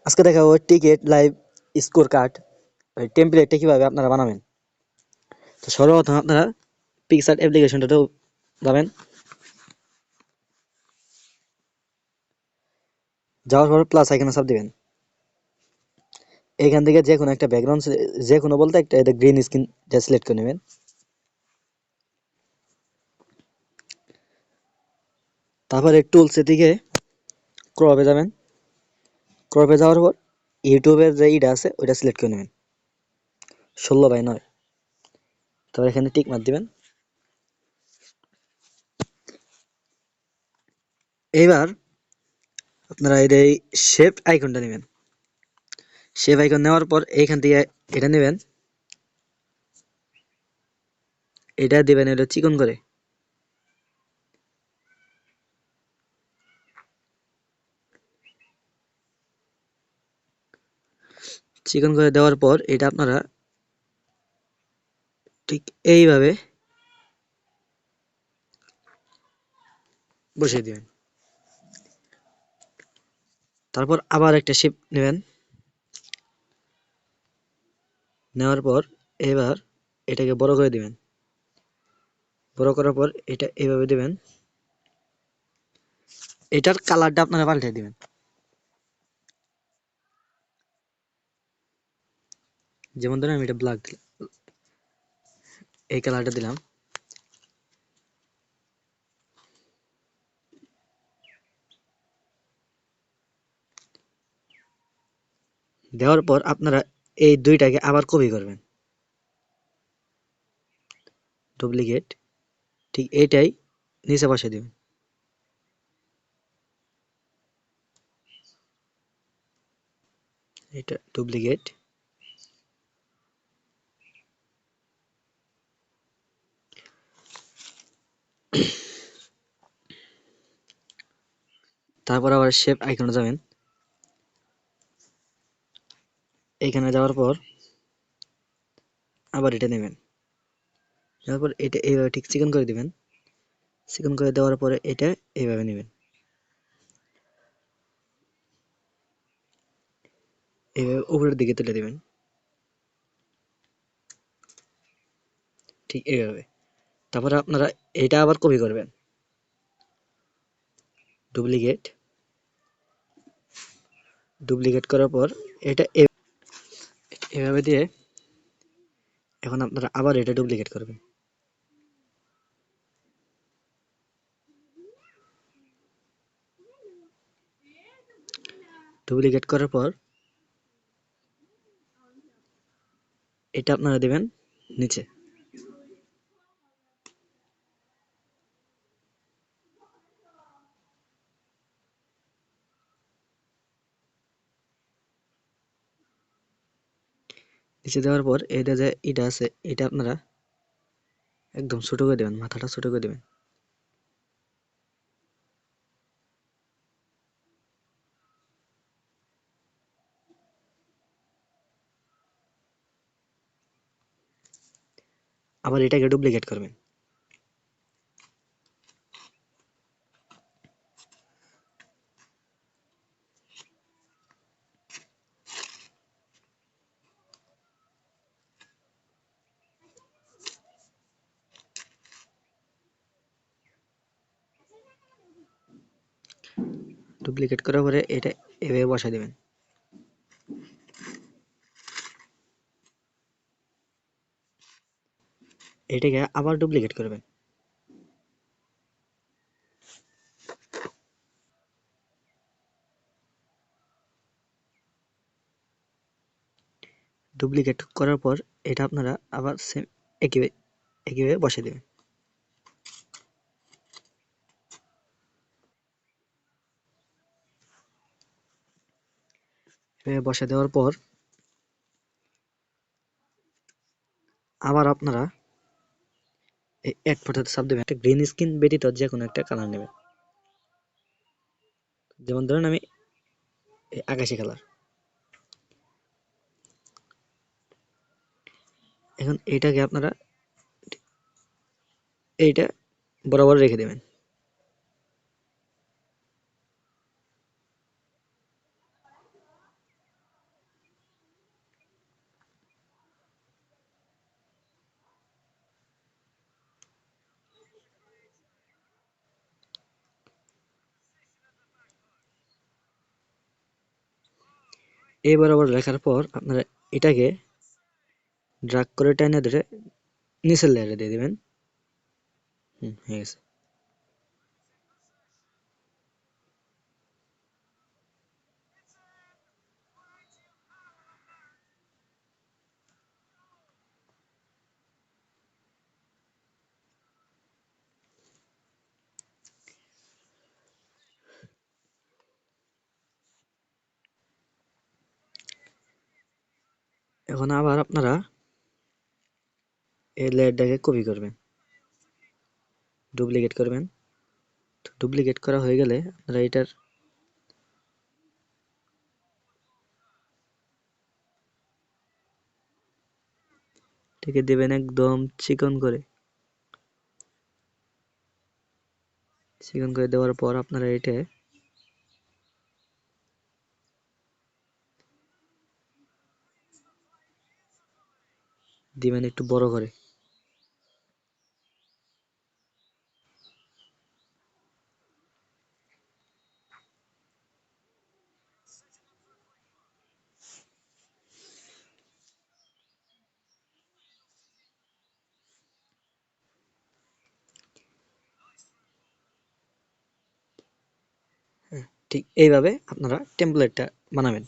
আজকে দেখাবো ticket live score card টেমপ্লেটটা কিভাবে আপনারা বানাবেন। তো সর্বপ্রথম আপনারা পিক্সার্ট অ্যাপ্লিকেশনটাতেও যাবেন, যাওয়ার পর প্লাস আইকনে চাপ দিবেন। এখান থেকে যে কোনো একটা ব্যাকগ্রাউন্ড, যে কোনো বলতে একটা এটা গ্রিন স্ক্রিন সিলেক্ট করে নেবেন। তারপরে টুলসে দিকে ক্রপে যাবেন। ক্রপে যাওয়ার পর ইউটিউবের যে ইটা আছে ওইটা সিলেক্ট করে নেবেন 16:9। তারপর এখানে টিক মার দিবেন। এইবার আপনারা এই শেপ আইকনটা নেবেন। শেপ আইকন নেওয়ার পর এইখান থেকে এটা নেবেন, এটা দিবেন এটা চিকন করে। চিকন করে দেওয়ার পর এটা আপনারা ঠিক এইভাবে বসিয়ে দিবেন। তারপর আবার একটা শেপ নেবেন, নেওয়ার পর এবার এটাকে বড় করে দিবেন। বড় করার পর এটা এইভাবে দিবেন। এটার কালারটা আপনারা পাল্টে দিবেন। যেমন ধরেন আমি এটা ব্ল্যাক দিলাম, এই কালারটা দিলাম। দেওয়ার পর আপনারা এই দুইটাকে আবার কপি করবেন, ডুপ্লিকেট। ঠিক এইটাই নিচে বসে দিবেন। এটা ডুপ্লিকেট। তারপর আবার শেপ আইকনে যাবেন। এইখানে যাওয়ার পর আবার এটা নেবেন। তারপর এটা এইভাবে ঠিক চিকন করে দিবেন। চিকন করে দেওয়ার পরে এটা এইভাবে নেবেন, এইভাবে উপরের দিকে তুলে দিবেন। ঠিক এইভাবে। তারপরে আপনারা এটা আবার কপি করবেন, ডুপ্লিকেট। ডুপ্লিকেট করার পর এটা এভাবে দিয়ে এখন আপনারা আবার এটা ডুপ্লিকেট করবেন। ডুপ্লিকেট করার পর এটা আপনারা দিবেন নিচে। নিচে দেওয়ার পর এটা যে এটা আছে এটা আপনারা একদম ছোট করে দেবেন, মাথাটা ছোট করে দেবেন। আবার এটাকে ডুপ্লিকেট করবেন। ডুপ্লিকেট করার পরে এটা এভাবে বসাই দেবেন। এটাকে আবার ডুপ্লিকেট করবেন। ডুপ্লিকেট করার পর এটা আপনারা আবার সেম একইভাবে বসাই দেবেন। এভাবে বসা দেওয়ার পর আবার আপনারা এই এক ফোঁটাতে চাপ দেবেন। একটা গ্রিন স্ক্রিন ব্যতীত যে কোনো একটা কালার নেবেন। যেমন ধরেন আমি এই আকাশি কালার। এখন এইটাকে আপনারা এইটা বরাবর রেখে দেবেন। এই বরাবর রাখার পর আপনারা এটাকে ড্রাগ করে টেনে ধরে নিচের লেয়ারে দিয়ে দিবেন। হয়ে গেছে। এখন আবার আপনারা এই লেয়ারটাকে কপি করবেন, ডুপ্লিকেট করবেন। ডুপ্লিকেট করা হয়ে গেলে আপনারা এটার এটাকে দেবেন একদম চিকন করে দেওয়ার পর আপনারা এটা দিবেন একটু বড় করে। ঠিক এইভাবে আপনারা টেমপ্লেটটা বানাবেন।